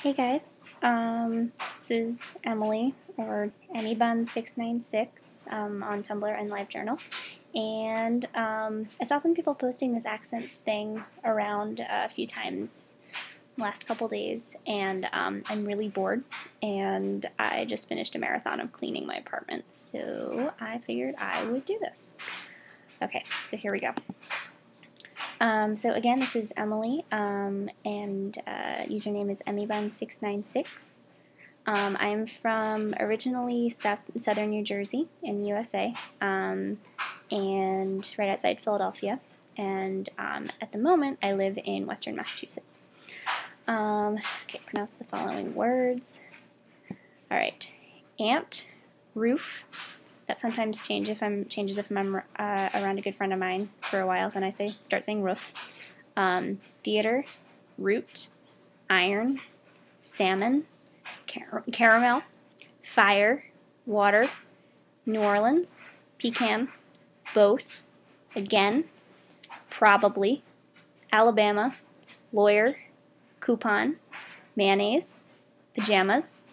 Hey guys, this is Emily, or EmmyBun696 on Tumblr and LiveJournal, and I saw some people posting this accents thing around a few times last couple days, and I'm really bored, and I just finished a marathon of cleaning my apartment, so I figured I would do this. Okay, so here we go. So again, this is Emily, and username is EmmyBun696. I'm from originally southern New Jersey in the USA, and right outside Philadelphia. And at the moment, I live in western Massachusetts. Okay, pronounce the following words. All right, ant, roof. That sometimes changes if I'm around a good friend of mine for a while. Then I start saying roof. Theater, root, iron, salmon, caramel, fire, water, New Orleans, pecan, both, again, probably, Alabama, lawyer, coupon, mayonnaise, pajamas,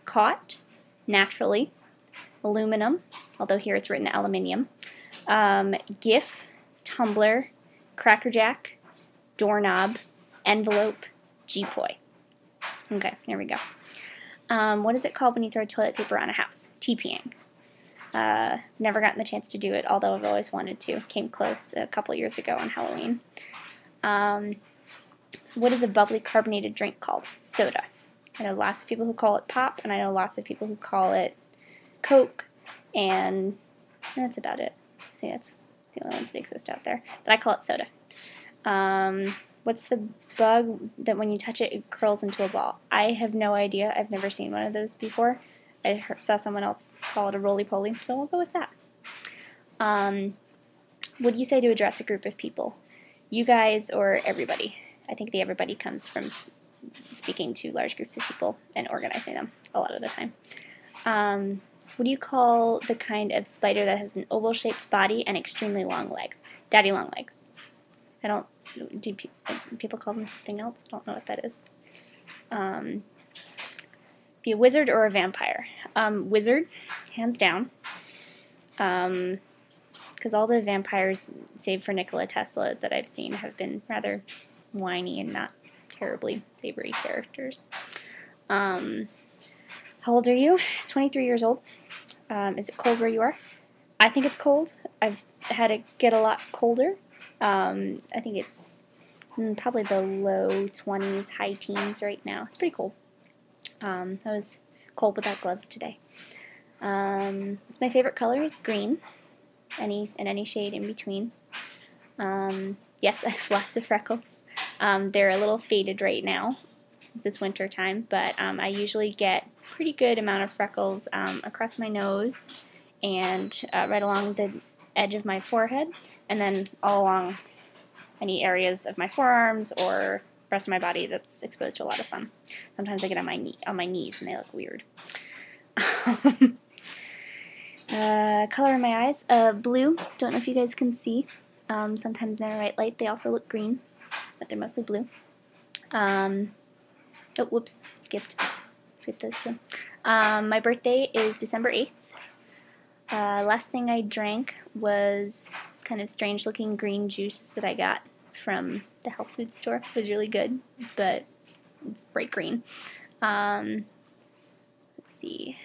caught, naturally, aluminum, although here it's written aluminium, GIF, Tumblr, crackerjack, doorknob, envelope, G-poi. Okay, here we go. What is it called when you throw toilet paper on a house? TPing. Never gotten the chance to do it, although I've always wanted to. Came close a couple years ago on Halloween. What is a bubbly carbonated drink called? Soda. I know lots of people who call it pop, and I know lots of people who call it Coke, and that's about it. I think that's the only ones that exist out there. But I call it soda. What's the bug that when you touch it, it curls into a ball? I have no idea. I've never seen one of those before. I saw someone else call it a roly-poly, so I'll go with that. What do you say to address a group of people? You guys or everybody? I think the everybody comes from speaking to large groups of people and organizing them a lot of the time. What do you call the kind of spider that has an oval-shaped body and extremely long legs? Daddy long legs. Do people call them something else? I don't know what that is. Be a wizard or a vampire? Wizard, hands down. Because all the vampires, save for Nikola Tesla, that I've seen have been rather whiny and not terribly savory characters. How old are you? 23 years old. Is it cold where you are? I think it's cold. I've had it get a lot colder. I think it's probably the low 20s, high teens right now. It's pretty cold. I was cold without gloves today. It's my favorite color is green, any shade in between. Yes, I have lots of freckles. They're a little faded right now. It's winter time, but I usually get pretty good amount of freckles across my nose and right along the edge of my forehead, and then all along any areas of my forearms or rest of my body that's exposed to a lot of sun. Sometimes I get on my knees and they look weird. Color in my eyes, blue. Don't know if you guys can see. Sometimes in a bright light they also look green, but they're mostly blue. Oh, whoops, skipped those two. My birthday is December 8th. Last thing I drank was this kind of strange looking green juice that I got from the health food store. It was really good, but it's bright green. Let's see.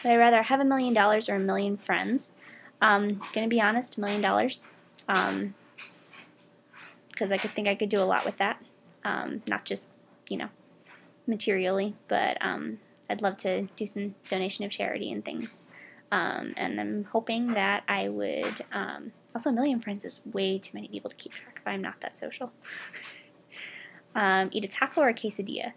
Would I rather have $1 million or 1 million friends? Gonna be honest, $1 million. Because I think I could do a lot with that. Not just, materially, but I'd love to do some donation of charity and things. And I'm hoping that I would, also 1 million friends is way too many people to keep track of. I'm not that social. Eat a taco or a quesadilla?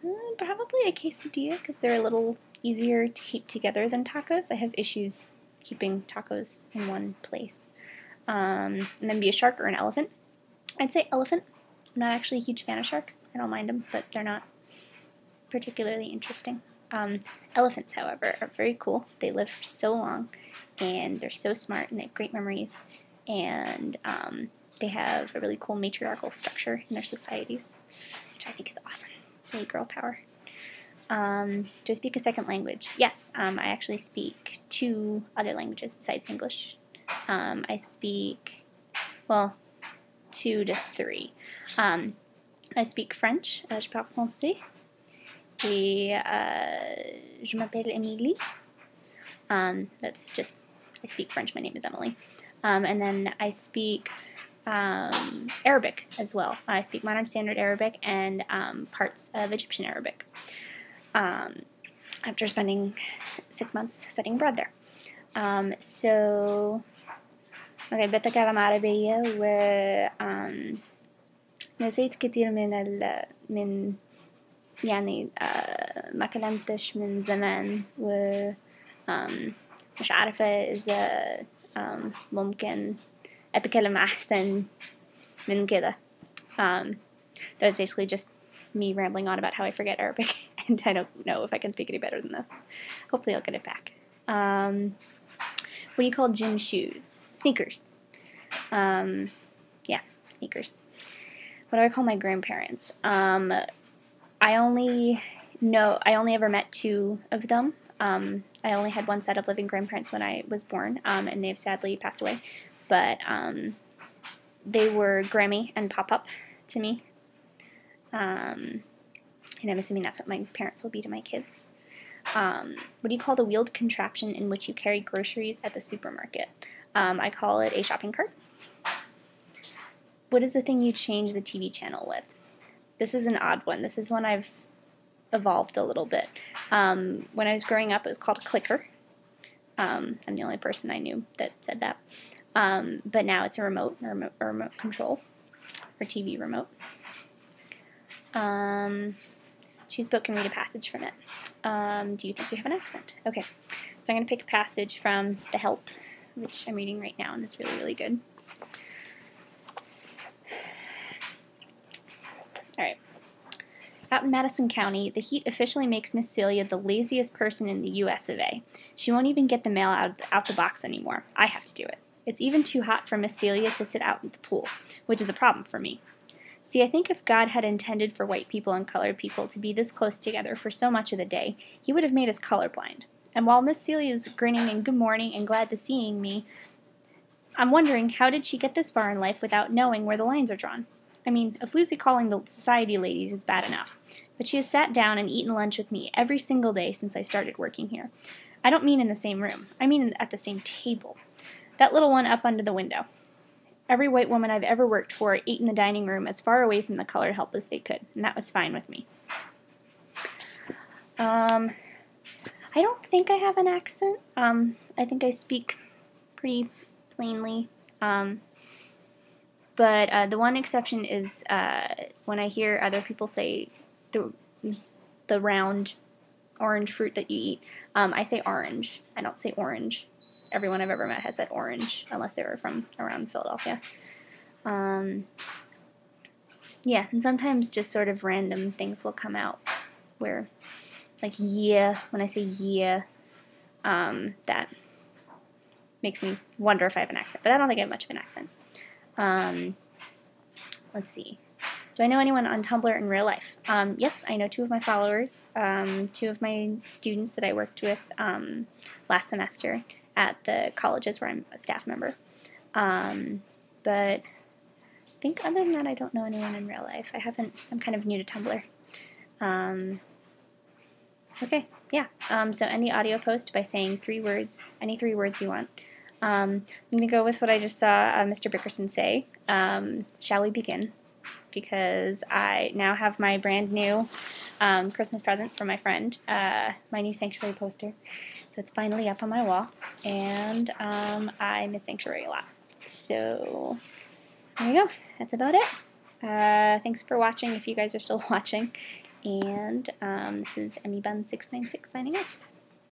Probably a quesadilla, because they're a little easier to keep together than tacos. I have issues keeping tacos in one place. And then be a shark or an elephant? I'd say elephant. I'm not actually a huge fan of sharks. I don't mind them, but they're not particularly interesting. Elephants, however, are very cool. They live for so long, and they're so smart, and they have great memories, and they have a really cool matriarchal structure in their societies, which I think is awesome. Hey, girl power. Do I speak a second language? Yes, I actually speak 2 other languages besides English. I speak, well, 2 to 3. I speak French, je parle français, et je m'appelle Émilie. That's just, I speak French, my name is Emily. And then I speak Arabic as well. I speak Modern Standard Arabic and parts of Egyptian Arabic after spending 6 months studying abroad there. So, okay, بتكلم عربية و نسيت كتير من يعني ما كلمتش من زمان و مش عارفة إذا ممكن أتكلم أحسن من كده. That was basically just me rambling on about how I forget Arabic, and I don't know if I can speak any better than this. Hopefully I'll get it back. What do you call gym shoes? Sneakers. Yeah, sneakers. What do I call my grandparents? I only ever met 2 of them. I only had one set of living grandparents when I was born, and they've sadly passed away. But they were Grammy and Pop-Up to me. And I'm assuming that's what my parents will be to my kids. What do you call the wheeled contraption in which you carry groceries at the supermarket? I call it a shopping cart. What is the thing you change the TV channel with? This is an odd one. This is one I've evolved a little bit. When I was growing up, it was called a clicker. I'm the only person I knew that said that. But now it's a remote, or remote control, or TV remote. Choose book and read a passage from it. Do you think you have an accent? Okay, so I'm going to pick a passage from The Help, which I'm reading right now, and it's really, really good. Alright. Out in Madison County, the heat officially makes Miss Celia the laziest person in the US of A. She won't even get the mail out the box anymore. I have to do it. It's even too hot for Miss Celia to sit out in the pool, which is a problem for me. See, I think if God had intended for white people and colored people to be this close together for so much of the day, he would have made us colorblind. And while Miss Celia's grinning and good morning and glad to seeing me, I'm wondering, how did she get this far in life without knowing where the lines are drawn? I mean, a floozy calling the society ladies is bad enough, but she has sat down and eaten lunch with me every single day since I started working here. I don't mean in the same room. I mean at the same table. That little one up under the window. Every white woman I've ever worked for ate in the dining room as far away from the colored help as they could, and that was fine with me. I don't think I have an accent. I think I speak pretty plainly. But the one exception is when I hear other people say the round orange fruit that you eat. I say orange. I don't say orange. Everyone I've ever met has said orange, unless they were from around Philadelphia. Yeah, and sometimes just sort of random things will come out where, like, yeah, when I say yeah, that makes me wonder if I have an accent. But I don't think I have much of an accent. Let's see. Do I know anyone on Tumblr in real life? Yes, I know 2 of my followers, 2 of my students that I worked with last semester at the colleges where I'm a staff member. But I think other than that, I don't know anyone in real life. I'm kind of new to Tumblr. Okay, yeah. So end the audio post by saying 3 words, any 3 words you want. I'm going to go with what I just saw Mr. Bickerson say. Shall we begin? Because I now have my brand new Christmas present from my friend, my new Sanctuary poster. So it's finally up on my wall, and I miss Sanctuary a lot. So there you go. That's about it. Thanks for watching if you guys are still watching. And this is EmmyBun696 signing off.